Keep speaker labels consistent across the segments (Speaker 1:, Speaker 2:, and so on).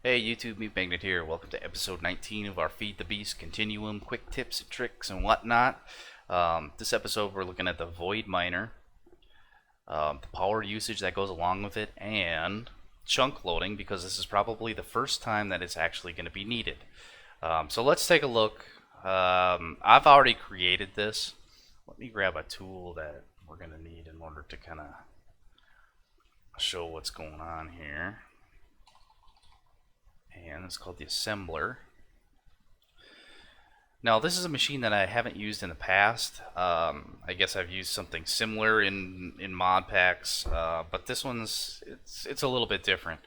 Speaker 1: Hey YouTube, Meef here. Welcome to episode 19 of our Feed the Beast Continuum, quick tips and tricks and whatnot. This episode we're looking at the Void Miner, the power usage that goes along with it, and chunk loading, because this is probably the first time that it's actually going to be needed. So let's take a look. I've already created this. Let me grab a tool that we're going to need in order to kind of show what's going on here. And it's called the assembler. Now this is a machine that I haven't used in the past. I guess I've used something similar in mod packs, but this one's it's a little bit different.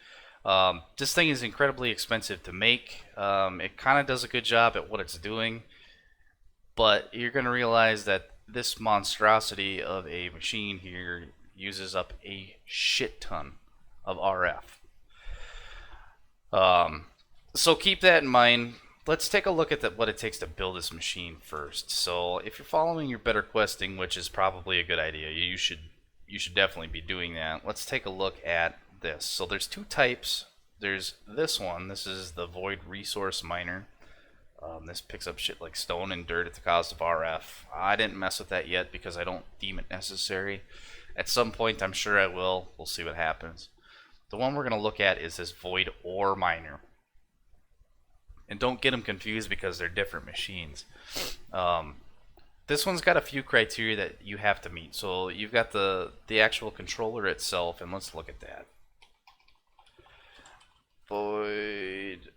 Speaker 1: This thing is incredibly expensive to make. It kind of does a good job at what it's doing, but you're going to realize that this monstrosity of a machine here uses up a shit ton of RF. So keep that in mind. Let's take a look at what it takes to build this machine first. So if you're following your better questing, which is probably a good idea, you should definitely be doing that. Let's take a look at this. So there's two types. There's this one. This is the Void Resource Miner. This picks up shit like stone and dirt at the cost of RF. I didn't mess with that yet because I don't deem it necessary. At some point I'm sure I will. We'll see what happens. The one we're going to look at is this Void Ore Miner. And don't get them confused because they're different machines. This one's got a few criteria that you have to meet. So you've got the actual controller itself, and let's look at that. Void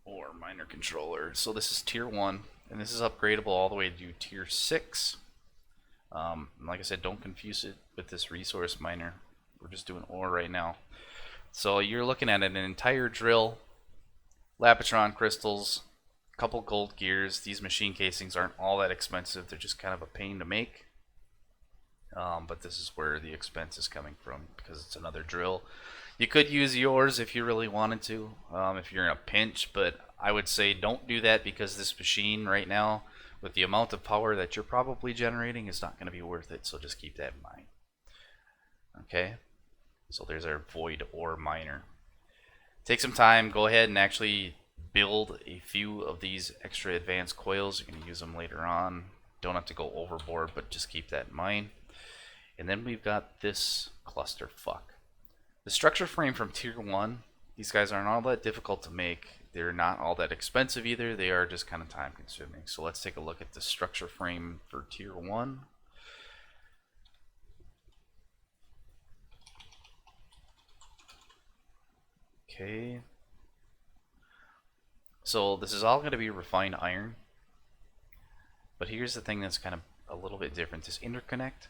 Speaker 1: Ore Miner controller. So this is tier 1, and this is upgradable all the way to tier 6. Like I said, don't confuse it with this resource miner. We're just doing ore right now. So you're looking at an entire drill, Lapitron crystals, a couple gold gears. These machine casings aren't all that expensive. They're just kind of a pain to make. But this is where the expense is coming from, because it's another drill. You could use yours if you really wanted to, if you're in a pinch, but I would say don't do that, because this machine right now, with the amount of power that you're probably generating, is not going to be worth it. So just keep that in mind. Okay, so there's our Void Ore Miner. Take some time, go ahead and actually build a few of these extra advanced coils. You're going to use them later on. Don't have to go overboard, but just keep that in mind. And then we've got this clusterfuck. The structure frame from tier 1, these guys aren't all that difficult to make. They're not all that expensive either. They are just kind of time consuming. So let's take a look at the structure frame for tier 1. Okay, so this is all going to be refined iron, but here's the thing that's kind of a little bit different. This interconnect,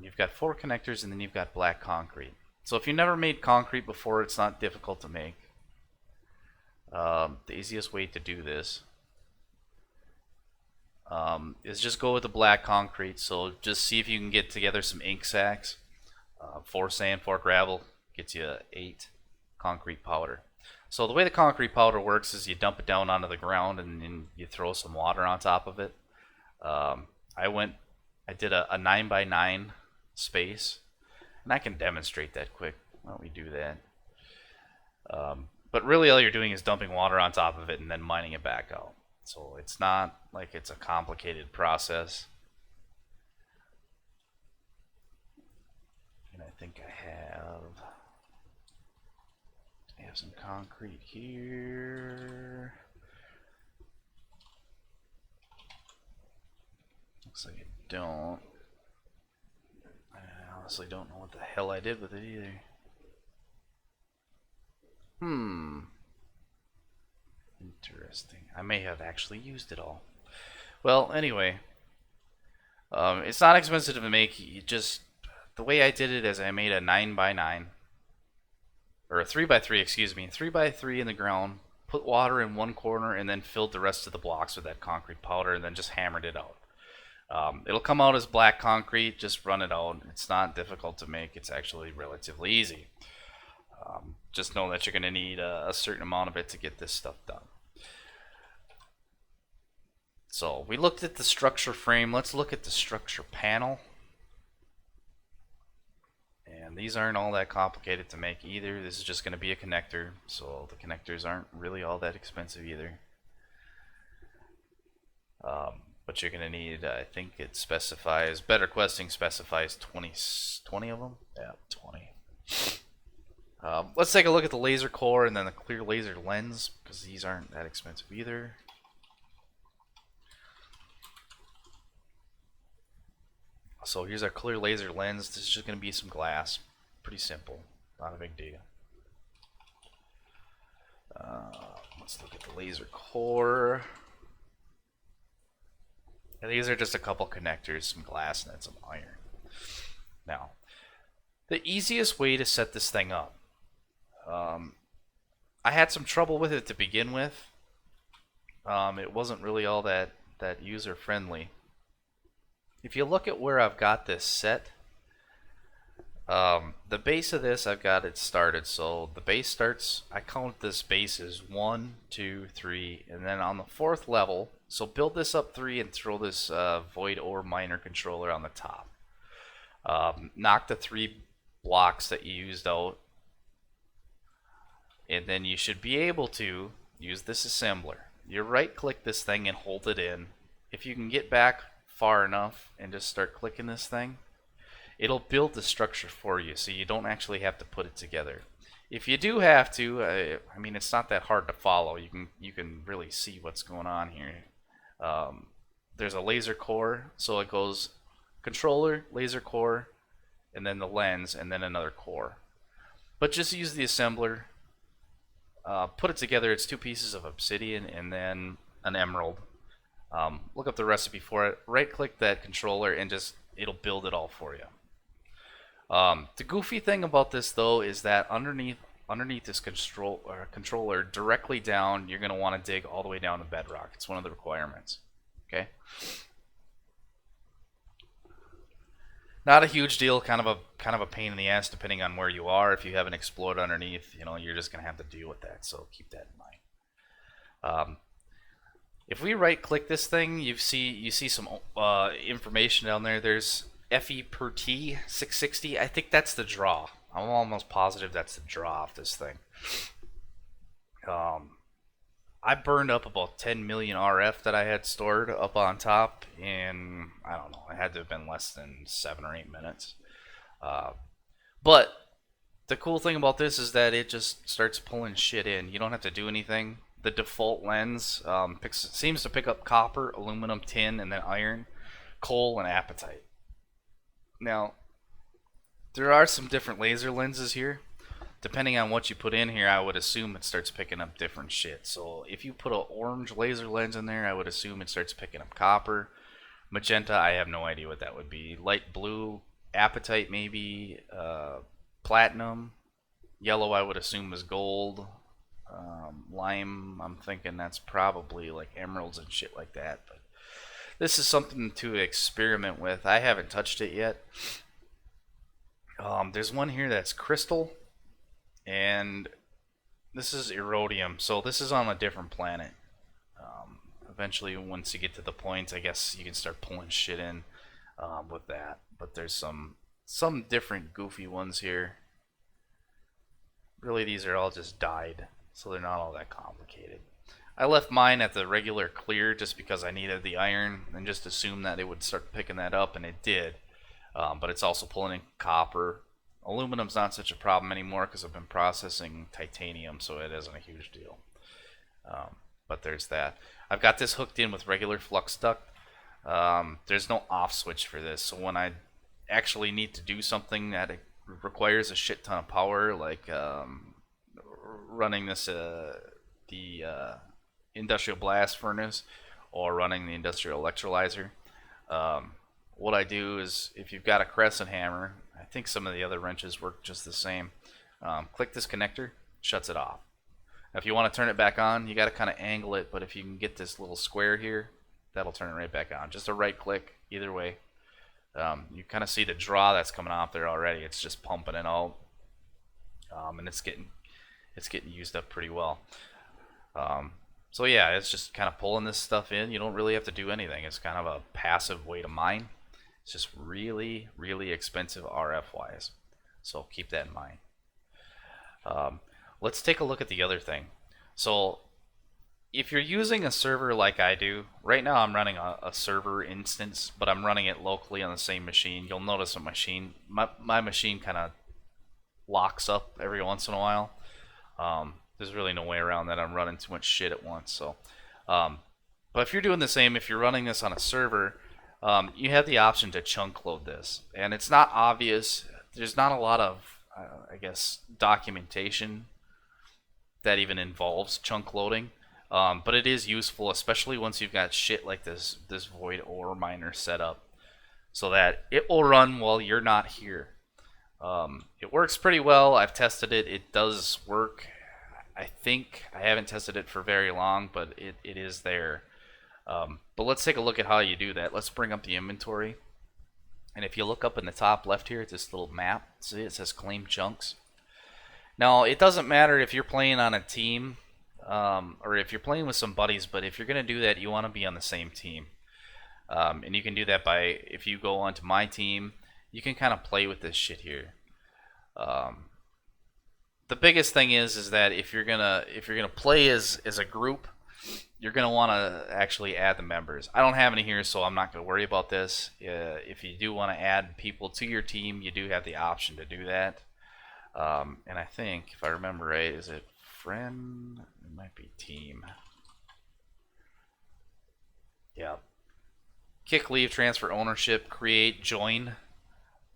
Speaker 1: you've got 4 connectors, and then you've got black concrete. So if you never made concrete before, it's not difficult to make. The easiest way to do this is just go with the black concrete. So just see if you can get together some ink sacks. 4 sand, 4 gravel gets you 8 concrete powder. So the way the concrete powder works is you dump it down onto the ground, and then you throw some water on top of it. I did a 9x9 space, and I can demonstrate that quick. Why don't we do that? But really all you're doing is dumping water on top of it and then mining it back out. So it's not like it's a complicated process. And I think I have some concrete here. Looks like I don't. I honestly don't know what the hell I did with it either. Interesting. I may have actually used it all. Well, anyway, it's not expensive to make. The way I did it is I made a 9x9. Or a 3x3, excuse me, 3x3 in the ground, put water in one corner, and then filled the rest of the blocks with that concrete powder, and then just hammered it out. It'll come out as black concrete. Just run it out. It's not difficult to make. It's actually relatively easy. Just know that you're going to need a certain amount of it to get this stuff done. So we looked at the structure frame. Let's look at the structure panel. And these aren't all that complicated to make either. This is just going to be a connector, so the connectors aren't really all that expensive either. But you're going to need, I think it specifies, Better Questing specifies 20 of them? Yeah, 20. Let's take a look at the laser core and then the clear laser lens, because these aren't that expensive either. So here's our clear laser lens. This is just going to be some glass. Pretty simple. Not a big deal. Let's look at the laser core. And these are just a couple connectors, some glass, and then some iron. Now, the easiest way to set this thing up. I had some trouble with it to begin with. It wasn't really all that user friendly. If you look at where I've got this set, the base of this, I've got it started. So the base starts, I count this base as 1, 2, 3, and then on the 4th level, so build this up 3 and throw this void ore miner controller on the top. Knock the 3 blocks that you used out, and then you should be able to use this assembler. You right click this thing and hold it in. If you can get back far enough and just start clicking this thing, it'll build the structure for you, so you don't actually have to put it together. If you do have to, I mean, it's not that hard to follow. You can really see what's going on here. There's a laser core, so it goes controller, laser core, and then the lens, and then another core. But just use the assembler. Put it together. It's 2 pieces of obsidian and then an emerald. Look up the recipe for it. Right click that controller and just it'll build it all for you. The goofy thing about this though is that underneath this controller directly down, you're going to want to dig all the way down to bedrock. It's one of the requirements. Okay. Not a huge deal, kind of a pain in the ass depending on where you are. If you haven't explored underneath, you know, you're just going to have to deal with that, so keep that in mind. If we right click this thing, you see some information down there. There's FE per T 660. I think that's the draw. I'm almost positive that's the draw of this thing. I burned up about 10 million RF that I had stored up on top, and I don't know, it had to have been less than 7 or 8 minutes. But the cool thing about this is that it just starts pulling shit in. You don't have to do anything. The default lens seems to pick up copper, aluminum, tin, and then iron, coal, and apatite. Now, there are some different laser lenses here. Depending on what you put in here, I would assume it starts picking up different shit. So if you put an orange laser lens in there, I would assume it starts picking up copper. Magenta, I have no idea what that would be. Light blue, apatite maybe, platinum. Yellow, I would assume is gold. Lime, I'm thinking that's probably like emeralds and shit like that. But this is something to experiment with. I haven't touched it yet. There's one here that's crystal, and this is Rhodium. So this is on a different planet. Eventually, once you get to the point, I guess you can start pulling shit in with that. But there's some different goofy ones here. Really, these are all just dyed, so they're not all that complicated. I left mine at the regular clear just because I needed the iron and just assumed that it would start picking that up, and it did. But it's also pulling in copper. Aluminum's not such a problem anymore because I've been processing titanium, so it isn't a huge deal. But there's that. I've got this hooked in with regular flux duct. There's no off switch for this, so when I actually need to do something that requires a shit ton of power, like running this the industrial blast furnace or running the industrial electrolyzer, what I do is, if you've got a crescent hammer, I think some of the other wrenches work just the same, click this connector, shuts it off. Now, if you want to turn it back on, you got to kind of angle it, but if you can get this little square here, that'll turn it right back on. Just a right click, either way. You kind of see the draw that's coming off there already. It's just pumping it out, and it's getting used up pretty well. So yeah, it's just kind of pulling this stuff in. You don't really have to do anything. It's kind of a passive way to mine. It's just really, really expensive RF wise. So keep that in mind. Let's take a look at the other thing. So if you're using a server like I do, right now I'm running a server instance, but I'm running it locally on the same machine. You'll notice my machine kind of locks up every once in a while. There's really no way around that. I'm running too much shit at once. So, but if you're doing the same, if you're running this on a server, you have the option to chunk load this, and it's not obvious. There's not a lot of, I guess, documentation that even involves chunk loading. But it is useful, especially once you've got shit like this void ore miner set up, so that it will run while you're not here. It works pretty well. I've tested it. It does work. I think I haven't tested it for very long, but it is there. But let's take a look at how you do that. Let's bring up the inventory. And if you look up in the top left here at this little map, see it says claim chunks. Now, it doesn't matter if you're playing on a team or if you're playing with some buddies, but if you're going to do that, you want to be on the same team. And you can do that by, if you go onto my team, you can kind of play with this shit here. The biggest thing is that if you're gonna play as a group, you're gonna want to actually add the members. I don't have any here, so I'm not gonna worry about this. If you do want to add people to your team, you do have the option to do that. And I think, if I remember right, is it friend? It might be team. Yeah. Kick, leave, transfer ownership, create, join,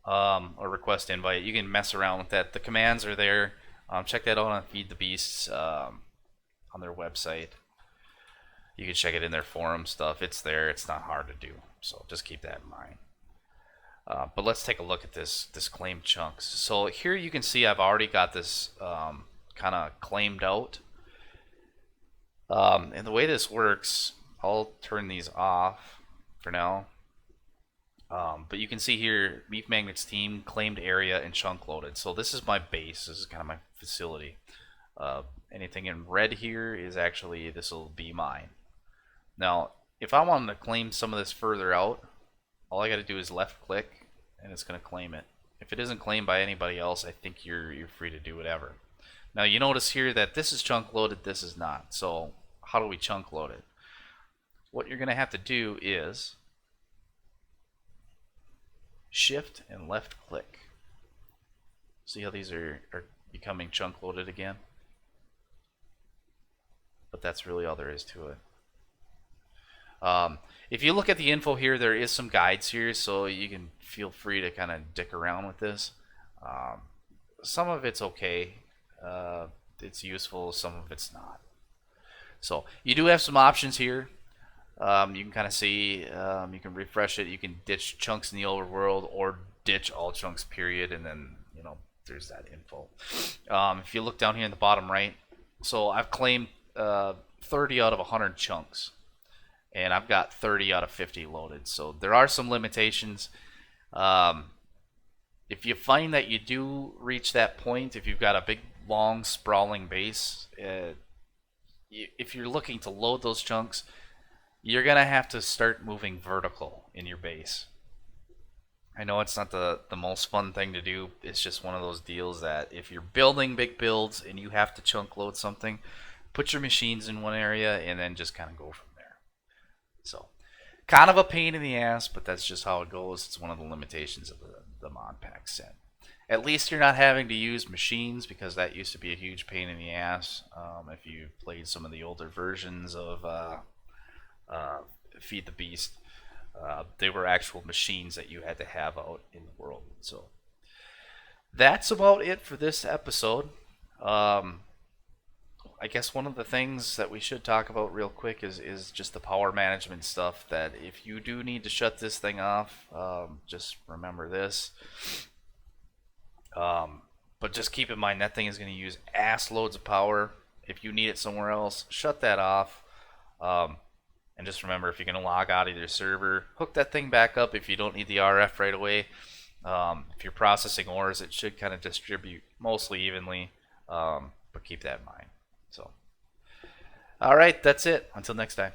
Speaker 1: or request invite. You can mess around with that. The commands are there. Check that out on Feed the Beasts on their website. You can check it in their forum stuff. It's there. It's not hard to do. So just keep that in mind. But let's take a look at this claim chunks. So here you can see I've already got this kind of claimed out. And the way this works, I'll turn these off for now. But you can see here, Meef Magnet's team, claimed area, and chunk loaded. So this is my base. This is kind of my facility. Anything in red here is actually, this will be mine. Now, if I wanted to claim some of this further out, all I got to do is left click, and it's going to claim it. If it isn't claimed by anybody else, I think you're free to do whatever. Now you notice here that this is chunk loaded, this is not. So how do we chunk load it? What you're going to have to do is shift and left click. See how these are becoming chunk loaded again? But that's really all there is to it. If you look at the info here, there is some guides here, so you can feel free to kind of dick around with this. Some of it's okay. It's useful, some of it's not. So you do have some options here. You can kind of see, you can refresh it, you can ditch chunks in the overworld or ditch all chunks period, and then, you know, there's that info. If you look down here in the bottom right, so I've claimed 30 out of 100 chunks, and I've got 30 out of 50 loaded. So there are some limitations. If you find that you do reach that point, if you've got a big, long, sprawling base, if you're looking to load those chunks, you're going to have to start moving vertical in your base. I know it's not the most fun thing to do. It's just one of those deals that if you're building big builds and you have to chunk load something, put your machines in one area and then just kind of go from there. So, kind of a pain in the ass, but that's just how it goes. It's one of the limitations of the mod pack set. At least you're not having to use machines, because that used to be a huge pain in the ass. If you played some of the older versions of Feed the Beast, they were actual machines that you had to have out in the world. So that's about it for this episode. I guess one of the things that we should talk about real quick is just the power management stuff, that if you do need to shut this thing off, just remember this. But just keep in mind that thing is going to use ass loads of power. If you need it somewhere else, shut that off. And just remember, if you're going to log out of your server, hook that thing back up if you don't need the RF right away. If you're processing ores, it should kind of distribute mostly evenly, but keep that in mind. So, all right, that's it. Until next time.